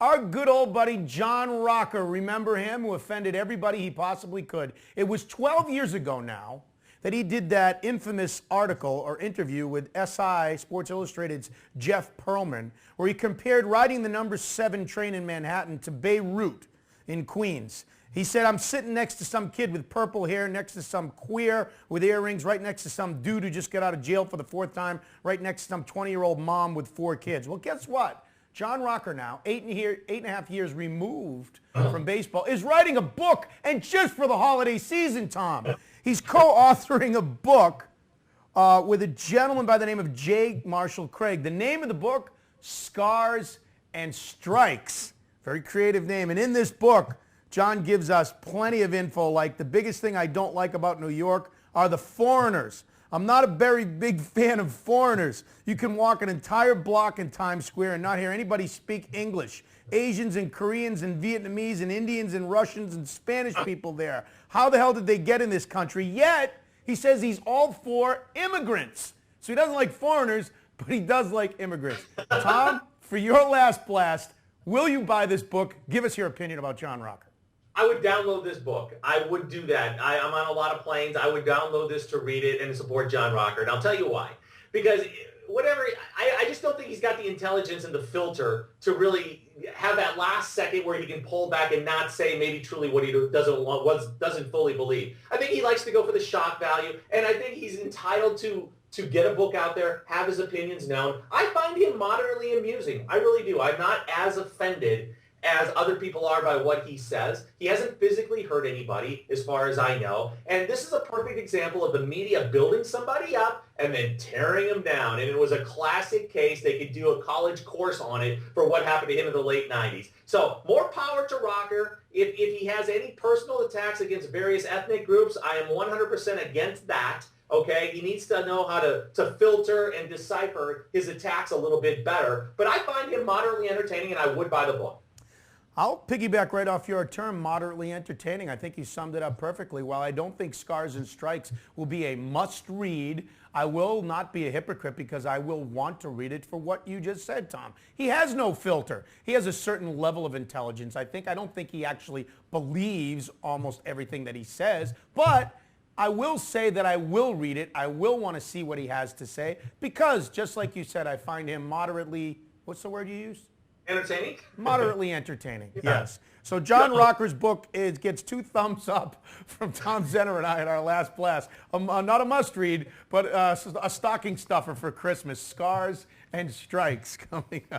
Our good old buddy John Rocker, remember him, who offended everybody he possibly could. It was 12 years ago now that he did that infamous article or interview with SI, Sports Illustrated's Jeff Pearlman, where he compared riding the number 7 train in Manhattan to Beirut in Queens. He said, I'm sitting next to some kid with purple hair, next to some queer with earrings, right next to some dude who just got out of jail for the 4th time, right next to some 20-year-old mom with 4 kids. Well, guess what? John Rocker now, 8.5 years removed from baseball, is writing a book, and just for the holiday season, Tom. He's co-authoring a book with a gentleman by the name of J. Marshall Craig. The name of the book, Scars and Strikes. Very creative name. And in this book, John gives us plenty of info, like the biggest thing I don't like about New York are the foreigners. I'm not a very big fan of foreigners. You can walk an entire block in Times Square and not hear anybody speak English. Asians and Koreans and Vietnamese and Indians and Russians and Spanish people there. How the hell did they get in this country? Yet, he says he's all for immigrants. So he doesn't like foreigners, but he does like immigrants. Tom, for your last blast, will you buy this book? Give us your opinion about John Rocker. I would download this book. I would do that. I'm on a lot of planes. I would download this to read it and support John Rocker. And I'll tell you why. Because I just don't think he's got the intelligence and the filter to really have that last second where he can pull back and not say maybe truly what he doesn't fully believe. I think he likes to go for the shock value, and I think he's entitled to get a book out there, have his opinions known. I find him moderately amusing. I really do. I'm not as offended as other people are by what he says. He hasn't physically hurt anybody, as far as I know. And this is a perfect example of the media building somebody up and then tearing them down. And it was a classic case. They could do a college course on it for what happened to him in the late 90s. So more power to Rocker. If he has any personal attacks against various ethnic groups, I am 100% against that. Okay, he needs to know how to filter and decipher his attacks a little bit better. But I find him moderately entertaining, and I would buy the book. I'll piggyback right off your term, moderately entertaining. I think you summed it up perfectly. While I don't think Scars and Strikes will be a must-read, I will not be a hypocrite because I will want to read it for what you just said, Tom. He has no filter. He has a certain level of intelligence. I don't think he actually believes almost everything that he says, but I will say that I will read it. I will want to see what he has to say because, just like you said, I find him moderately, what's the word you used? Entertaining? Moderately entertaining, yes. So John Rocker's book gets 2 thumbs up from Tom Zenner and I at our last blast. Not a must-read, but a stocking stuffer for Christmas. Scars and Strikes coming up.